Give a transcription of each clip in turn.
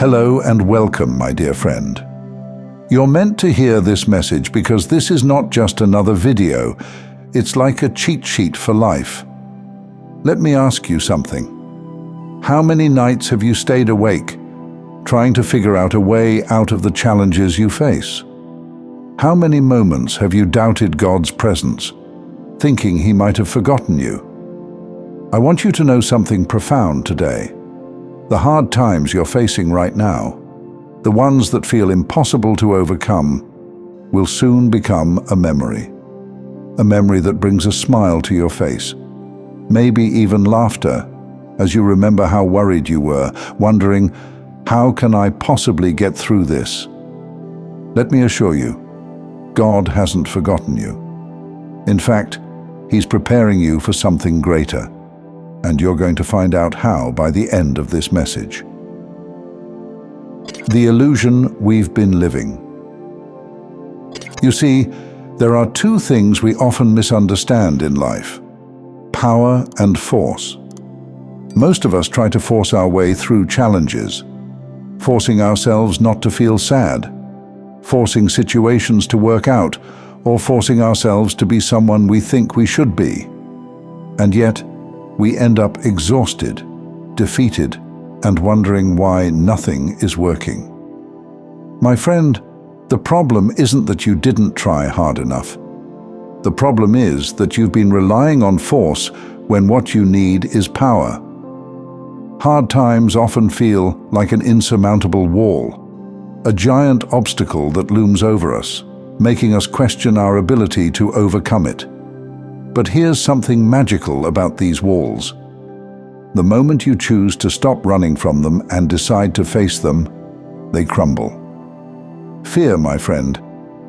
Hello and welcome, my dear friend. You're meant to hear this message because this is not just another video. It's like a cheat sheet for life. Let me ask you something. How many nights have you stayed awake, trying to figure out a way out of the challenges you face? How many moments have you doubted God's presence, thinking He might have forgotten you? I want you to know something profound today. The hard times you're facing right now, the ones that feel impossible to overcome, will soon become a memory that brings a smile to your face, maybe even laughter, as you remember how worried you were, wondering, how can I possibly get through this? Let me assure you, God hasn't forgotten you. In fact, He's preparing you for something greater, and you're going to find out how by the end of this message. The illusion we've been living. You see, there are two things we often misunderstand in life: power and force. Most of us try to force our way through challenges, forcing ourselves not to feel sad, forcing situations to work out, or forcing ourselves to be someone we think we should be. And yet, we end up exhausted, defeated, and wondering why nothing is working. My friend, the problem isn't that you didn't try hard enough. The problem is that you've been relying on force when what you need is power. Hard times often feel like an insurmountable wall, a giant obstacle that looms over us, making us question our ability to overcome it. But here's something magical about these walls. The moment you choose to stop running from them and decide to face them, they crumble. Fear, my friend,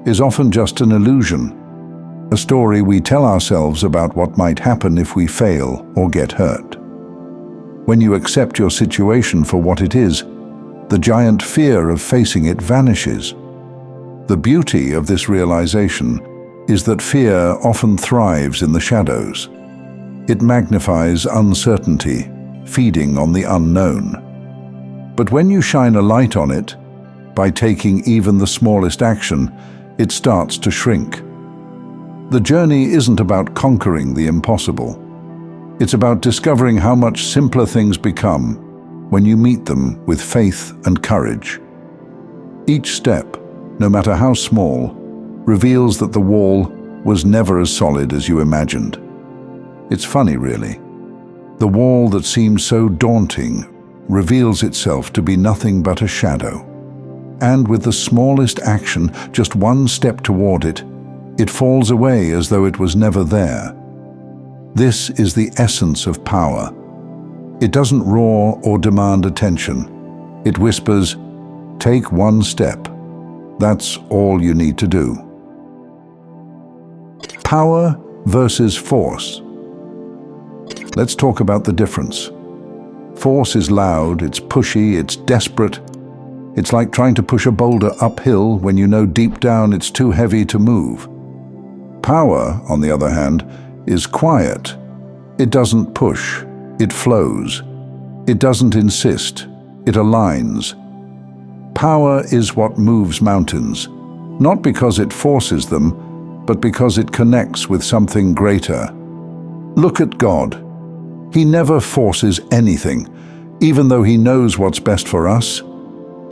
is often just an illusion, a story we tell ourselves about what might happen if we fail or get hurt. When you accept your situation for what it is, the giant fear of facing it vanishes. The beauty of this realization is that fear often thrives in the shadows. It magnifies uncertainty, feeding on the unknown. But when you shine a light on it, by taking even the smallest action, it starts to shrink. The journey isn't about conquering the impossible. It's about discovering how much simpler things become when you meet them with faith and courage. Each step, no matter how small, reveals that the wall was never as solid as you imagined. It's funny, really. The wall that seems so daunting reveals itself to be nothing but a shadow. And with the smallest action, just one step toward it, it falls away as though it was never there. This is the essence of power. It doesn't roar or demand attention. It whispers, "Take one step. That's all you need to do." Power versus force. Let's talk about the difference. Force is loud, it's pushy, it's desperate. It's like trying to push a boulder uphill when you know deep down it's too heavy to move. Power, on the other hand, is quiet. It doesn't push, it flows. It doesn't insist, it aligns. Power is what moves mountains, not because it forces them, but because it connects with something greater. Look at God. He never forces anything, even though He knows what's best for us.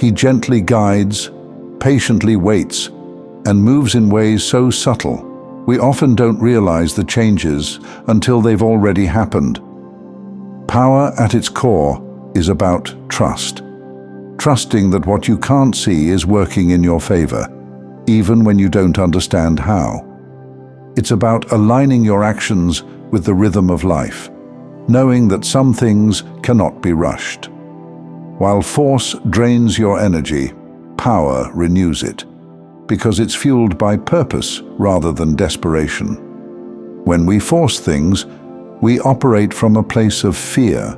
He gently guides, patiently waits, and moves in ways so subtle, we often don't realize the changes until they've already happened. Power at its core is about trust. Trusting that what you can't see is working in your favor, even when you don't understand how. It's about aligning your actions with the rhythm of life, knowing that some things cannot be rushed. While force drains your energy, power renews it, because it's fueled by purpose rather than desperation. When we force things, we operate from a place of fear.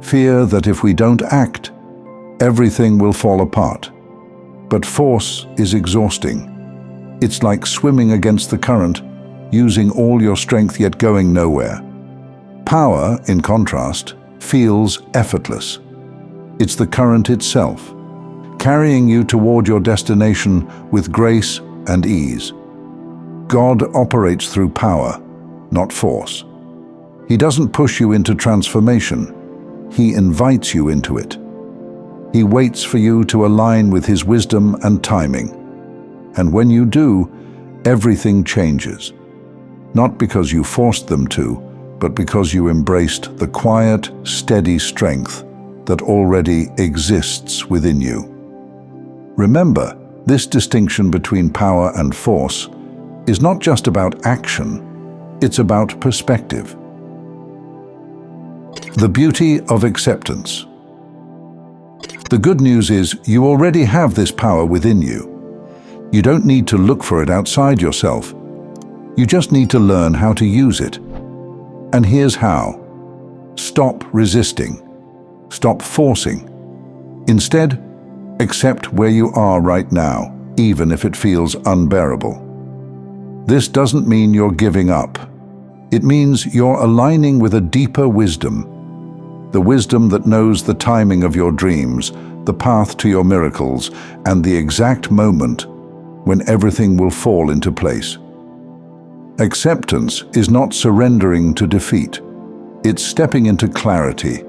Fear that if we don't act, everything will fall apart. But force is exhausting. It's like swimming against the current, using all your strength yet going nowhere. Power, in contrast, feels effortless. It's the current itself, carrying you toward your destination with grace and ease. God operates through power, not force. He doesn't push you into transformation. He invites you into it. He waits for you to align with His wisdom and timing. And when you do, everything changes. Not because you forced them to, but because you embraced the quiet, steady strength that already exists within you. Remember, this distinction between power and force is not just about action, it's about perspective. The beauty of acceptance. The good news is you already have this power within you. You don't need to look for it outside yourself. You just need to learn how to use it. And here's how. Stop resisting. Stop forcing. Instead, accept where you are right now, even if it feels unbearable. This doesn't mean you're giving up. It means you're aligning with a deeper wisdom, the wisdom that knows the timing of your dreams, the path to your miracles, and the exact moment when everything will fall into place. Acceptance is not surrendering to defeat. It's stepping into clarity.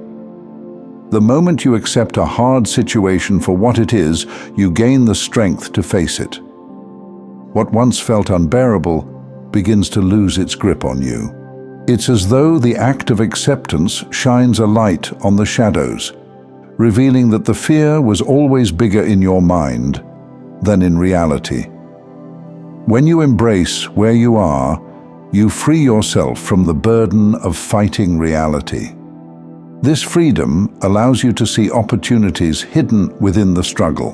The moment you accept a hard situation for what it is, you gain the strength to face it. What once felt unbearable begins to lose its grip on you. It's as though the act of acceptance shines a light on the shadows, revealing that the fear was always bigger in your mind than in reality. When you embrace where you are, you free yourself from the burden of fighting reality. This freedom allows you to see opportunities hidden within the struggle.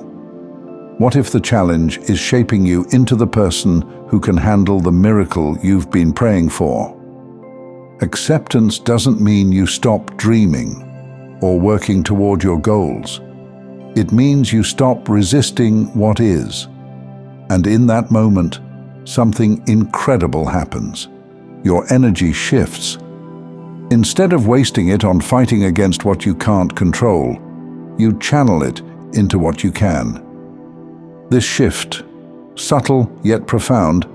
What if the challenge is shaping you into the person who can handle the miracle you've been praying for? Acceptance doesn't mean you stop dreaming or working toward your goals. It means you stop resisting what is. And in that moment, something incredible happens. Your energy shifts. Instead of wasting it on fighting against what you can't control, you channel it into what you can. This shift, subtle yet profound,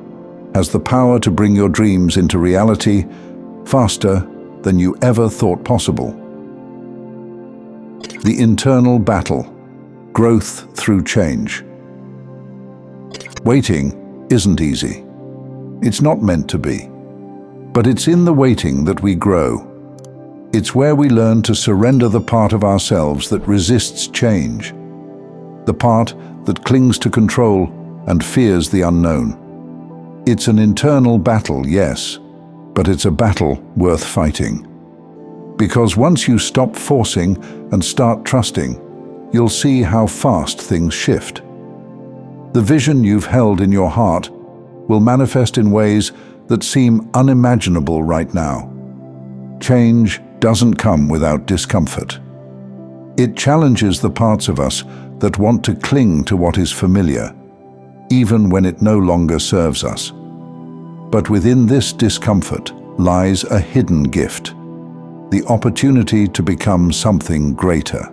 has the power to bring your dreams into reality faster than you ever thought possible. The internal battle, growth through change. Waiting isn't easy. It's not meant to be. But it's in the waiting that we grow. It's where we learn to surrender the part of ourselves that resists change, the part that clings to control and fears the unknown. It's an internal battle, yes, but it's a battle worth fighting. Because once you stop forcing and start trusting, you'll see how fast things shift. The vision you've held in your heart will manifest in ways that seem unimaginable right now. Change doesn't come without discomfort. It challenges the parts of us that want to cling to what is familiar, even when it no longer serves us. But within this discomfort lies a hidden gift, the opportunity to become something greater.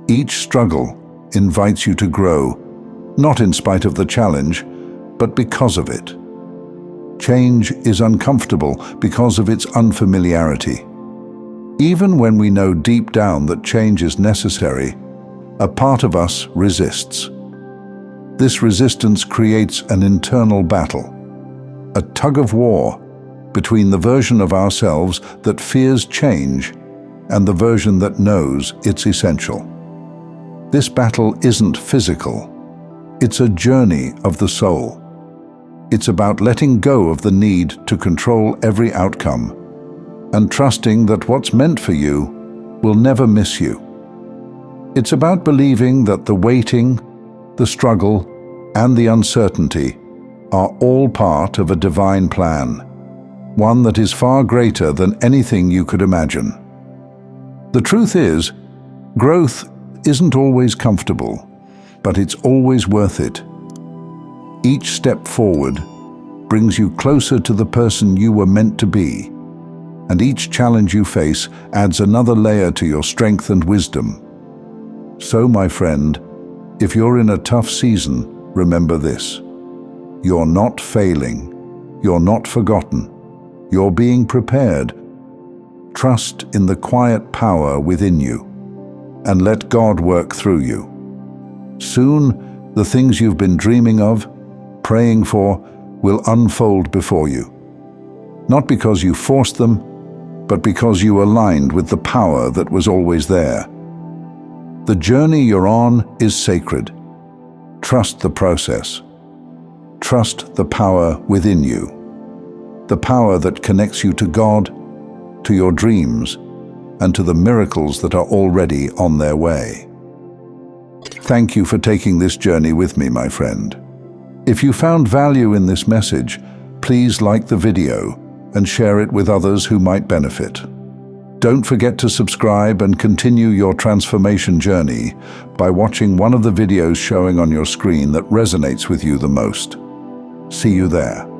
Each struggle invites you to grow, not in spite of the challenge, but because of it. Change is uncomfortable because of its unfamiliarity. Even when we know deep down that change is necessary, a part of us resists. This resistance creates an internal battle, a tug of war between the version of ourselves that fears change and the version that knows it's essential. This battle isn't physical. It's a journey of the soul. It's about letting go of the need to control every outcome and trusting that what's meant for you will never miss you. It's about believing that the waiting, the struggle, and the uncertainty are all part of a divine plan, one that is far greater than anything you could imagine. The truth is, growth isn't always comfortable, but it's always worth it. Each step forward brings you closer to the person you were meant to be, and each challenge you face adds another layer to your strength and wisdom. So, my friend, if you're in a tough season, remember this. You're not failing. You're not forgotten. You're being prepared. Trust in the quiet power within you, and let God work through you. Soon, the things you've been dreaming of, praying for, will unfold before you. Not because you forced them, but because you aligned with the power that was always there. The journey you're on is sacred. Trust the process. Trust the power within you. The power that connects you to God, to your dreams, and to the miracles that are already on their way. Thank you for taking this journey with me, my friend. If you found value in this message, please like the video and share it with others who might benefit. Don't forget to subscribe and continue your transformation journey by watching one of the videos showing on your screen that resonates with you the most. See you there.